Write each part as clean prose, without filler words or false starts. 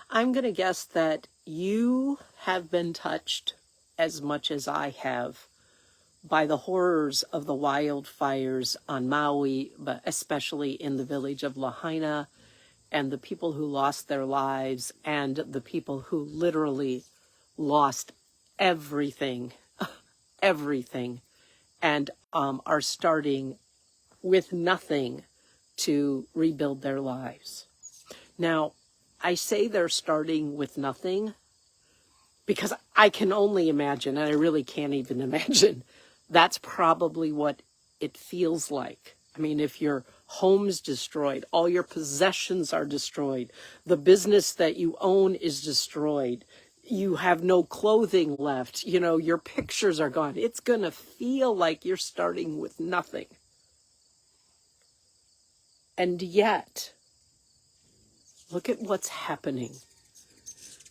I'm going to guess that you have been touched as much as I have by the horrors of the wildfires on Maui, but especially in the village of Lahaina, and the people who lost their lives, and the people who literally lost everything, everything, and are starting with nothing to rebuild their lives. Now, I say they're starting with nothing because I can only imagine, and I really can't even imagine, that's probably what it feels like. I mean, if your home's destroyed, all your possessions are destroyed, the business that you own is destroyed, you have no clothing left, you know, your pictures are gone, it's going to feel like you're starting with nothing. And yet, look at what's happening.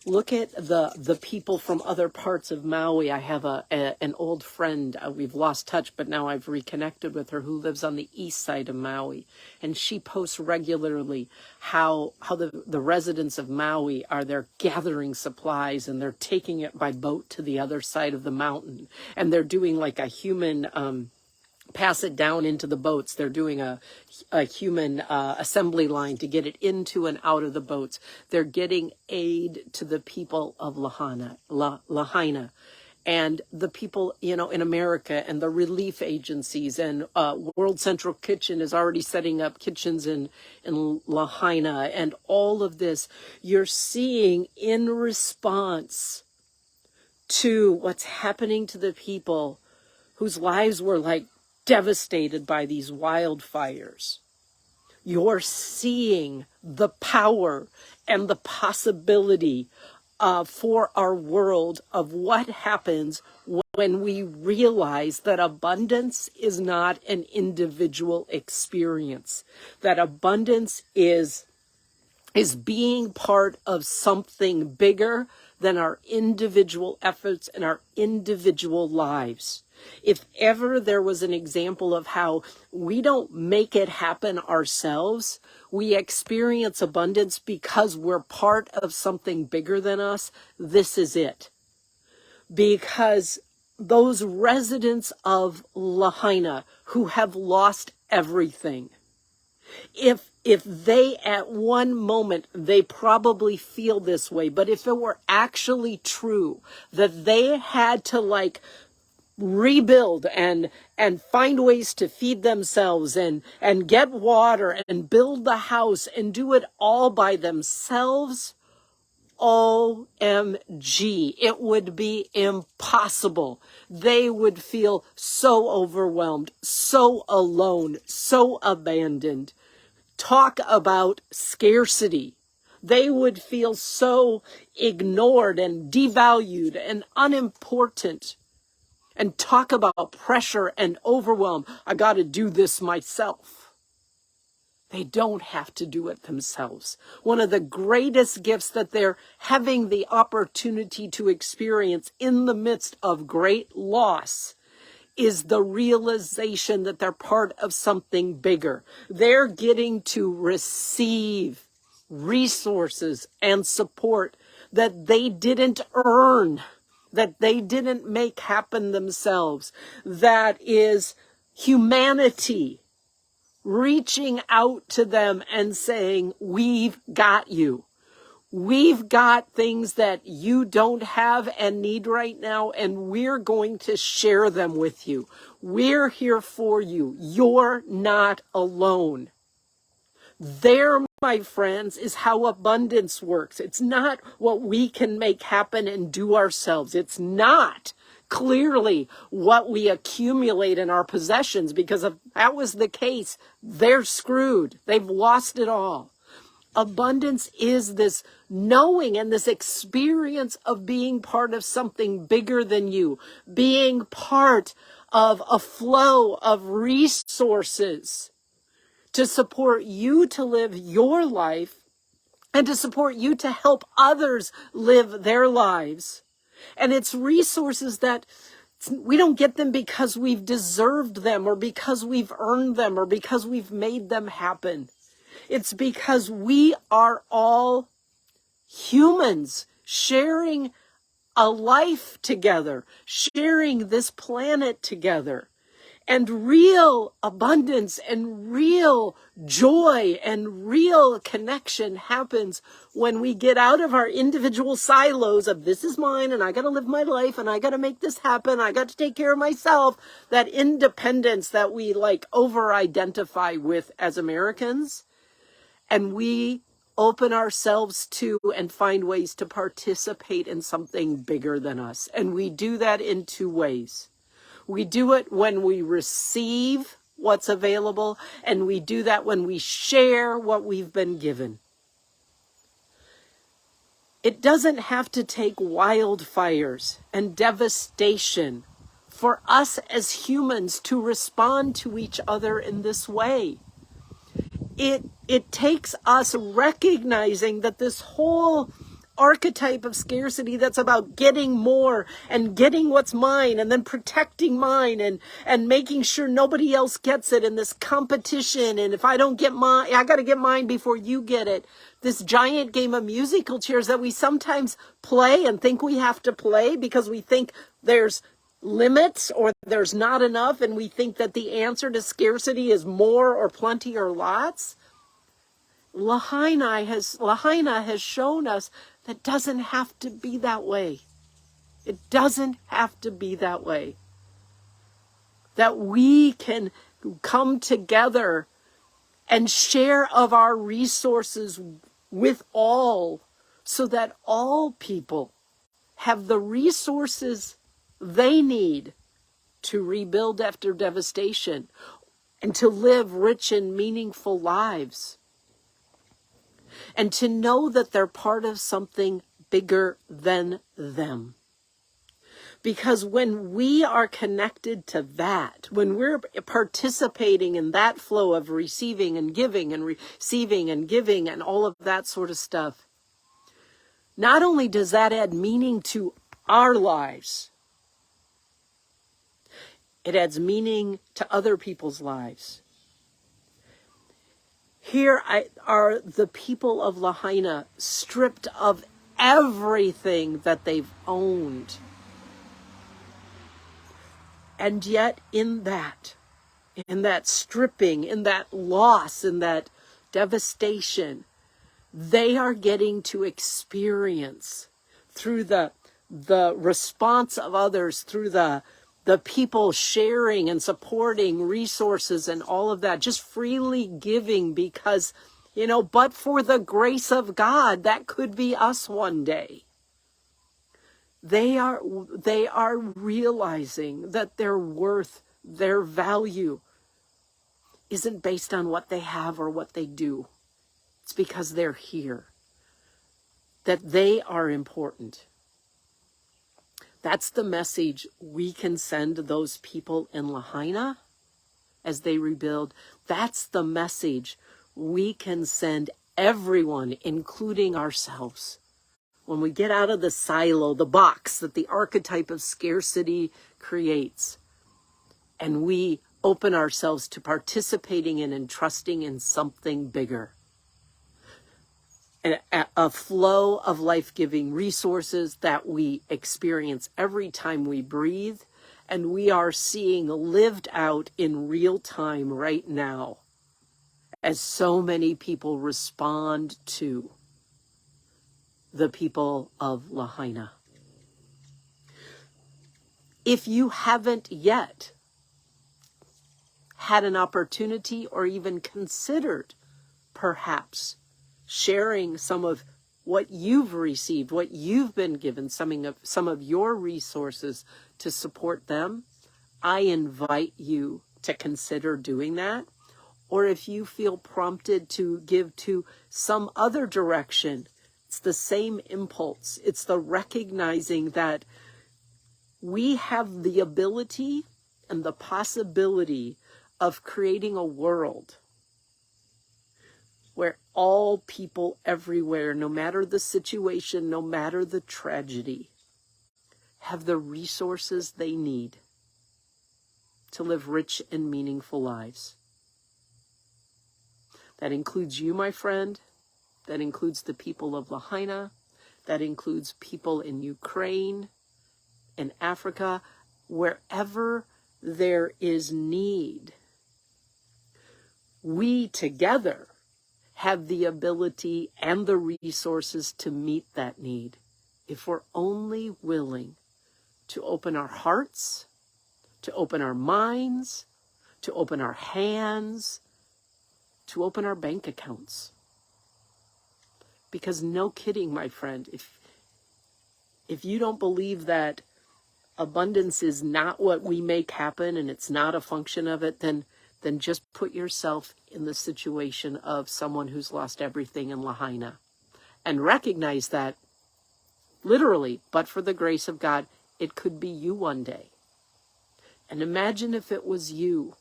Look at the people from other parts of Maui. I have an old friend. We've lost touch, but now I've reconnected with her, who lives on the east side of Maui. And she posts regularly how the residents of Maui are there gathering supplies, and they're taking it by boat to the other side of the mountain. And they're doing like a human pass it down into the boats. They're doing a human assembly line to get it into and out of the boats. They're getting aid to the people of Lahaina, and the people, you know, in America, and the relief agencies, and World Central Kitchen is already setting up kitchens in Lahaina, and all of this you're seeing in response to what's happening to the people whose lives were like devastated by these wildfires. You're seeing the power and the possibility for our world of what happens when we realize that abundance is not an individual experience, that abundance is being part of something bigger than our individual efforts and our individual lives. If ever there was an example of how we don't make it happen ourselves, we experience abundance because we're part of something bigger than us, this is it. Because those residents of Lahaina who have lost everything, if they at one moment, they probably feel this way, but if it were actually true that they had to like rebuild and find ways to feed themselves and get water and build the house and do it all by themselves, OMG, it would be impossible. They would feel so overwhelmed, so alone, so abandoned. Talk about scarcity. They would feel so ignored and devalued and unimportant. And talk about pressure and overwhelm. I got to do this myself. They don't have to do it themselves. One of the greatest gifts that they're having the opportunity to experience in the midst of great loss is the realization that they're part of something bigger. They're getting to receive resources and support that they didn't earn, that they didn't make happen themselves. That is humanity reaching out to them and saying, we've got you. We've got things that you don't have and need right now, and we're going to share them with you. We're here for you. You're not alone. There, my friends, is how abundance works. It's not what we can make happen and do ourselves. It's not clearly what we accumulate in our possessions, because if that was the case, they're screwed. They've lost it all. Abundance is this knowing and this experience of being part of something bigger than you, being part of a flow of resources to support you to live your life and to support you to help others live their lives. And it's resources that we don't get them because we've deserved them or because we've earned them or because we've made them happen. It's because we are all humans sharing a life together, sharing this planet together. And real abundance and real joy and real connection happens when we get out of our individual silos of this is mine and I got to live my life and I got to make this happen. I got to take care of myself. That independence that we like over-identify with as Americans. And we open ourselves to and find ways to participate in something bigger than us. And we do that in two ways. We do it when we receive what's available, and we do that when we share what we've been given. It doesn't have to take wildfires and devastation for us as humans to respond to each other in this way. It takes us recognizing that this whole archetype of scarcity that's about getting more and getting what's mine and then protecting mine and making sure nobody else gets it, and this competition, and if I don't get mine, I got to get mine before you get it. This giant game of musical chairs that we sometimes play and think we have to play because we think there's limits or there's not enough, and we think that the answer to scarcity is more or plenty or lots. Lahaina has shown us that doesn't have to be that way. It doesn't have to be that way. That we can come together and share of our resources with all, so that all people have the resources they need to rebuild after devastation and to live rich and meaningful lives. And to know that they're part of something bigger than them. Because when we are connected to that, when we're participating in that flow of receiving and giving and receiving and giving and all of that sort of stuff, not only does that add meaning to our lives, it adds meaning to other people's lives. Here are the people of Lahaina stripped of everything that they've owned. And yet in that stripping, in that loss, in that devastation, they are getting to experience through the response of others, through the people sharing and supporting resources and all of that, just freely giving because, but for the grace of God, that could be us one day. They are realizing that their worth, their value isn't based on what they have or what they do. It's because they're here, that they are important. That's the message we can send those people in Lahaina as they rebuild. That's the message we can send everyone, including ourselves. When we get out of the silo, the box that the archetype of scarcity creates, and we open ourselves to participating in and trusting in something bigger. A flow of life-giving resources that we experience every time we breathe, and we are seeing lived out in real time right now as so many people respond to the people of Lahaina. If you haven't yet had an opportunity or even considered perhaps sharing some of what you've received, what you've been given, some of your resources to support them, I invite you to consider doing that. Or if you feel prompted to give to some other direction, it's the same impulse. It's the recognizing that we have the ability and the possibility of creating a world where all people everywhere, no matter the situation, no matter the tragedy, have the resources they need to live rich and meaningful lives. That includes you, my friend. That includes the people of Lahaina. That includes people in Ukraine, in Africa, wherever there is need. We together have the ability and the resources to meet that need if we're only willing to open our hearts, to open our minds, to open our hands, to open our bank accounts. Because no kidding, my friend, if you don't believe that abundance is not what we make happen and it's not a function of it, then just put yourself in the situation of someone who's lost everything in Lahaina and recognize that literally, but for the grace of God, it could be you one day. And imagine if it was you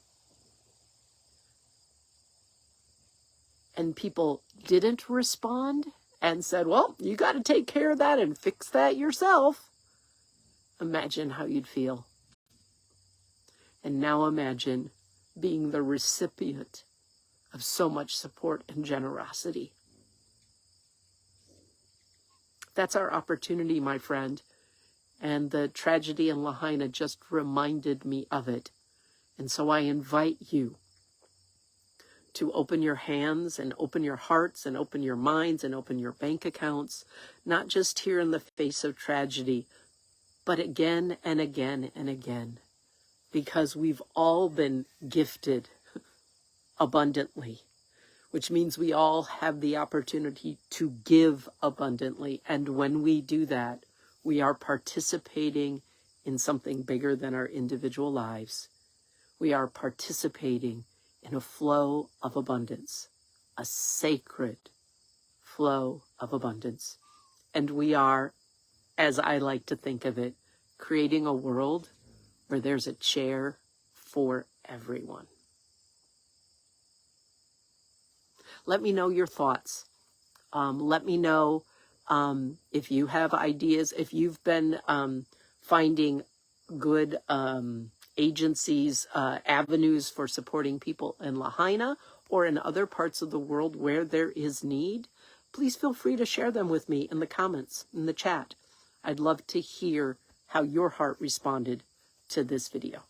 and people didn't respond and said, well, you got to take care of that and fix that yourself. Imagine how you'd feel. And now imagine being the recipient of so much support and generosity. That's our opportunity, my friend. And the tragedy in Lahaina just reminded me of it. And so I invite you to open your hands and open your hearts and open your minds and open your bank accounts, not just here in the face of tragedy, but again and again and again, because we've all been gifted abundantly, which means we all have the opportunity to give abundantly. And when we do that, we are participating in something bigger than our individual lives. We are participating in a flow of abundance, a sacred flow of abundance. And we are, as I like to think of it, creating a world where there's a chair for everyone. Let me know your thoughts. Let me know if you have ideas, if you've been finding good agencies, avenues for supporting people in Lahaina or in other parts of the world where there is need. Please feel free to share them with me in the comments, in the chat. I'd love to hear how your heart responded to this video.